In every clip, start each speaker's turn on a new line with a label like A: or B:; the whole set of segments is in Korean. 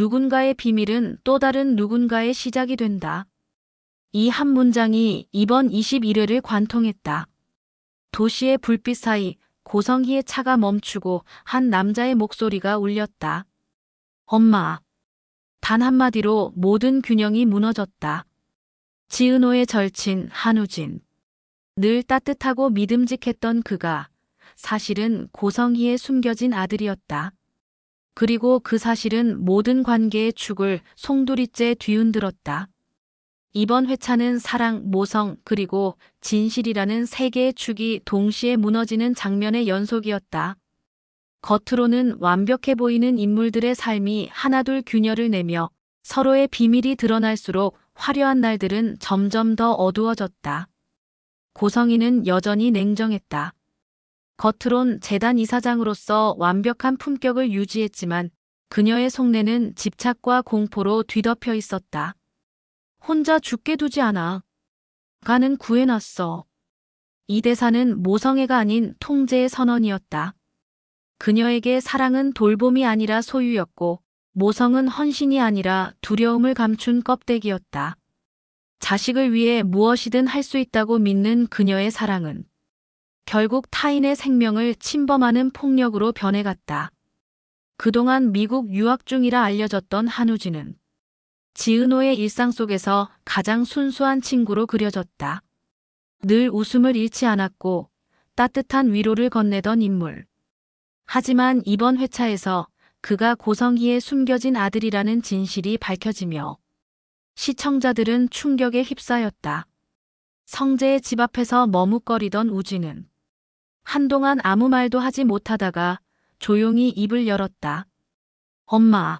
A: 누군가의 비밀은 또 다른 누군가의 시작이 된다. 이 한 문장이 이번 21회를 관통했다. 도시의 불빛 사이 고성희의 차가 멈추고 한 남자의 목소리가 울렸다. 엄마. 단 한마디로 모든 균형이 무너졌다. 지은호의 절친 한우진. 늘 따뜻하고 믿음직했던 그가 사실은 고성희의 숨겨진 아들이었다. 그리고 그 사실은 모든 관계의 축을 송두리째 뒤흔들었다. 이번 회차는 사랑, 모성, 그리고 진실이라는 세 개의 축이 동시에 무너지는 장면의 연속이었다. 겉으로는 완벽해 보이는 인물들의 삶이 하나둘 균열을 내며 서로의 비밀이 드러날수록 화려한 날들은 점점 더 어두워졌다. 고성희는 여전히 냉정했다. 겉으론 재단 이사장으로서 완벽한 품격을 유지했지만 그녀의 속내는 집착과 공포로 뒤덮여 있었다. 혼자 죽게 두지 않아. 가는 구해놨어. 이 대사는 모성애가 아닌 통제의 선언이었다. 그녀에게 사랑은 돌봄이 아니라 소유였고 모성은 헌신이 아니라 두려움을 감춘 껍데기였다. 자식을 위해 무엇이든 할 수 있다고 믿는 그녀의 사랑은 결국 타인의 생명을 침범하는 폭력으로 변해갔다. 그동안 미국 유학 중이라 알려졌던 한우진은 지은호의 일상 속에서 가장 순수한 친구로 그려졌다. 늘 웃음을 잃지 않았고 따뜻한 위로를 건네던 인물. 하지만 이번 회차에서 그가 고성희의 숨겨진 아들이라는 진실이 밝혀지며 시청자들은 충격에 휩싸였다. 성재의 집 앞에서 머뭇거리던 우진은 한동안 아무 말도 하지 못하다가 조용히 입을 열었다. 엄마.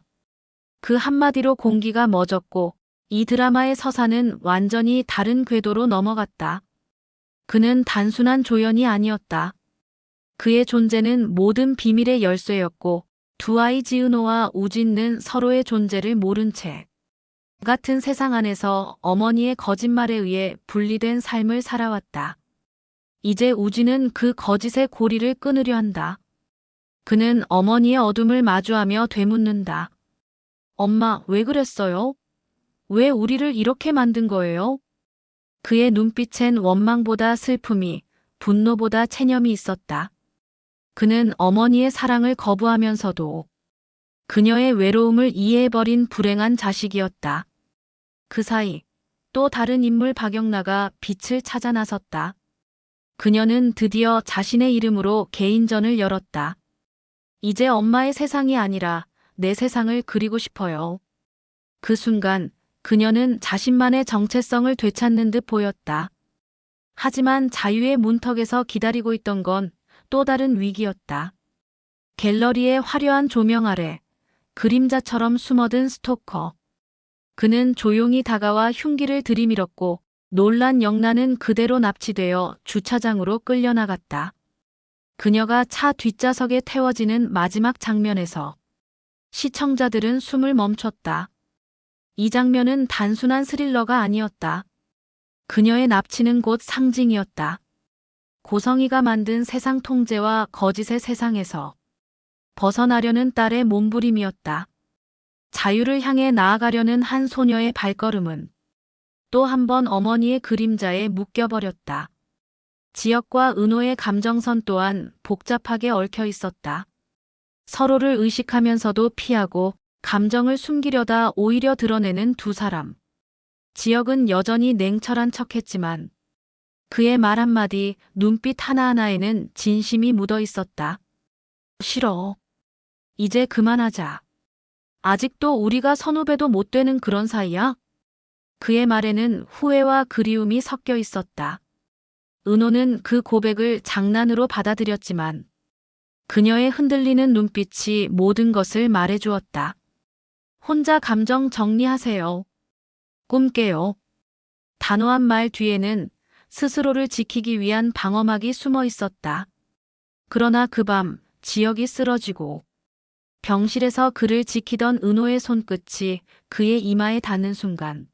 A: 그 한마디로 공기가 멎었고 이 드라마의 서사는 완전히 다른 궤도로 넘어갔다. 그는 단순한 조연이 아니었다. 그의 존재는 모든 비밀의 열쇠였고 두 아이 지은호와 우진은 서로의 존재를 모른 채 같은 세상 안에서 어머니의 거짓말에 의해 분리된 삶을 살아왔다. 이제 우진은 그 거짓의 고리를 끊으려 한다. 그는 어머니의 어둠을 마주하며 되묻는다. 엄마, 왜 그랬어요? 왜 우리를 이렇게 만든 거예요? 그의 눈빛엔 원망보다 슬픔이, 분노보다 체념이 있었다. 그는 어머니의 사랑을 거부하면서도 그녀의 외로움을 이해해버린 불행한 자식이었다. 그 사이 또 다른 인물 박영나가 빛을 찾아 나섰다. 그녀는 드디어 자신의 이름으로 개인전을 열었다. 이제 엄마의 세상이 아니라 내 세상을 그리고 싶어요. 그 순간 그녀는 자신만의 정체성을 되찾는 듯 보였다. 하지만 자유의 문턱에서 기다리고 있던 건 또 다른 위기였다. 갤러리의 화려한 조명 아래 그림자처럼 숨어든 스토커. 그는 조용히 다가와 흉기를 들이밀었고 놀란 영란은 그대로 납치되어 주차장으로 끌려나갔다. 그녀가 차 뒷좌석에 태워지는 마지막 장면에서 시청자들은 숨을 멈췄다. 이 장면은 단순한 스릴러가 아니었다. 그녀의 납치는 곧 상징이었다. 고성희가 만든 세상 통제와 거짓의 세상에서 벗어나려는 딸의 몸부림이었다. 자유를 향해 나아가려는 한 소녀의 발걸음은 또 한 번 어머니의 그림자에 묶여버렸다. 지역과 은호의 감정선 또한 복잡하게 얽혀 있었다. 서로를 의식하면서도 피하고 감정을 숨기려다 오히려 드러내는 두 사람. 지역은 여전히 냉철한 척했지만 그의 말 한마디, 눈빛 하나하나에는 진심이 묻어 있었다. 싫어. 이제 그만하자. 아직도 우리가 선후배도 못 되는 그런 사이야? 그의 말에는 후회와 그리움이 섞여 있었다. 은호는 그 고백을 장난으로 받아들였지만 그녀의 흔들리는 눈빛이 모든 것을 말해주었다. 혼자 감정 정리하세요. 꿈 깨요. 단호한 말 뒤에는 스스로를 지키기 위한 방어막이 숨어 있었다. 그러나 그 밤 지역이 쓰러지고 병실에서 그를 지키던 은호의 손끝이 그의 이마에 닿는 순간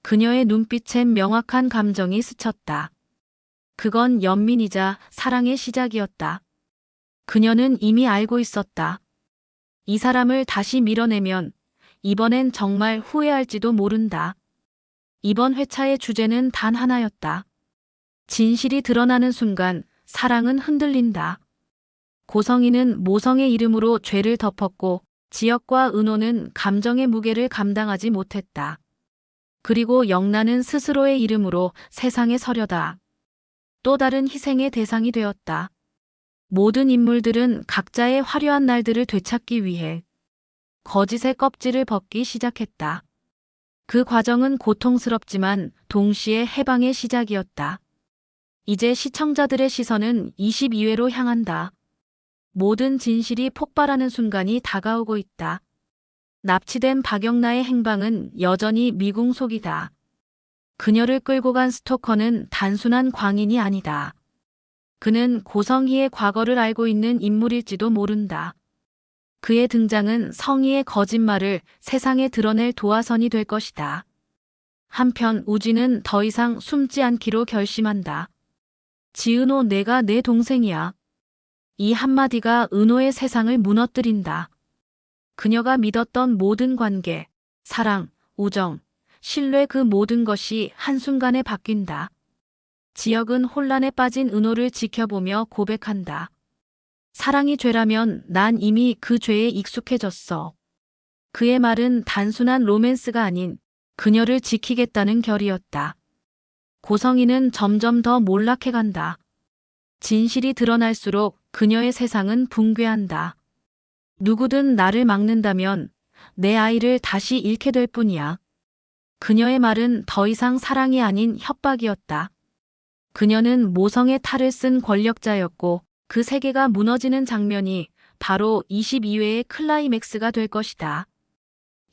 A: 그녀의 눈빛엔 명확한 감정이 스쳤다. 그건 연민이자 사랑의 시작이었다. 그녀는 이미 알고 있었다. 이 사람을 다시 밀어내면 이번엔 정말 후회할지도 모른다. 이번 회차의 주제는 단 하나였다. 진실이 드러나는 순간 사랑은 흔들린다. 고성희는 모성의 이름으로 죄를 덮었고 지역과 은호는 감정의 무게를 감당하지 못했다. 그리고 영란은 스스로의 이름으로 세상에 서려다. 또 다른 희생의 대상이 되었다. 모든 인물들은 각자의 화려한 날들을 되찾기 위해 거짓의 껍질을 벗기 시작했다. 그 과정은 고통스럽지만 동시에 해방의 시작이었다. 이제 시청자들의 시선은 22회로 향한다. 모든 진실이 폭발하는 순간이 다가오고 있다. 납치된 박영나의 행방은 여전히 미궁속이다. 그녀를 끌고 간 스토커는 단순한 광인이 아니다. 그는 고성희의 과거를 알고 있는 인물일지도 모른다. 그의 등장은 성희의 거짓말을 세상에 드러낼 도화선이 될 것이다. 한편 우진은 더 이상 숨지 않기로 결심한다. 지은호, 내가 내 동생이야. 이 한마디가 은호의 세상을 무너뜨린다. 그녀가 믿었던 모든 관계, 사랑, 우정, 신뢰 그 모든 것이 한순간에 바뀐다. 지역은 혼란에 빠진 은호를 지켜보며 고백한다. 사랑이 죄라면 난 이미 그 죄에 익숙해졌어. 그의 말은 단순한 로맨스가 아닌 그녀를 지키겠다는 결이었다. 고성희는 점점 더 몰락해간다. 진실이 드러날수록 그녀의 세상은 붕괴한다. 누구든 나를 막는다면 내 아이를 다시 잃게 될 뿐이야. 그녀의 말은 더 이상 사랑이 아닌 협박이었다. 그녀는 모성의 탈을 쓴 권력자였고 그 세계가 무너지는 장면이 바로 22회의 클라이맥스가 될 것이다.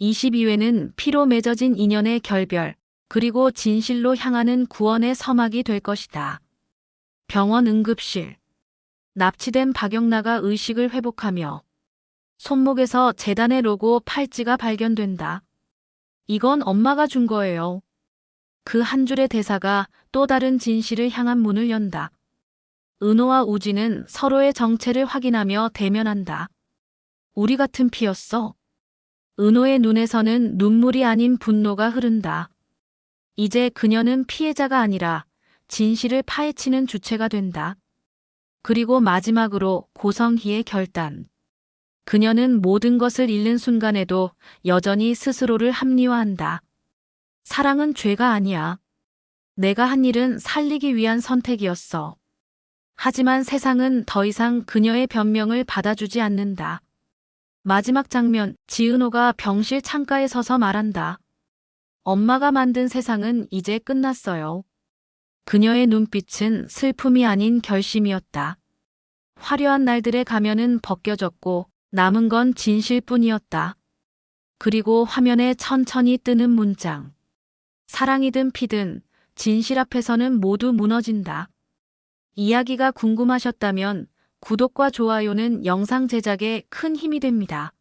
A: 22회는 피로 맺어진 인연의 결별, 그리고 진실로 향하는 구원의 서막이 될 것이다. 병원 응급실. 납치된 박영나가 의식을 회복하며 손목에서 재단의 로고 팔찌가 발견된다. 이건 엄마가 준 거예요. 그 한 줄의 대사가 또 다른 진실을 향한 문을 연다. 은호와 우진은 서로의 정체를 확인하며 대면한다. 우리 같은 피였어. 은호의 눈에서는 눈물이 아닌 분노가 흐른다. 이제 그녀는 피해자가 아니라 진실을 파헤치는 주체가 된다. 그리고 마지막으로 고성희의 결단. 그녀는 모든 것을 잃는 순간에도 여전히 스스로를 합리화한다. 사랑은 죄가 아니야. 내가 한 일은 살리기 위한 선택이었어. 하지만 세상은 더 이상 그녀의 변명을 받아주지 않는다. 마지막 장면, 지은호가 병실 창가에 서서 말한다. 엄마가 만든 세상은 이제 끝났어요. 그녀의 눈빛은 슬픔이 아닌 결심이었다. 화려한 날들의 가면은 벗겨졌고 남은 건 진실뿐이었다. 그리고 화면에 천천히 뜨는 문장. 사랑이든 피든 진실 앞에서는 모두 무너진다. 이야기가 궁금하셨다면 구독과 좋아요는 영상 제작에 큰 힘이 됩니다.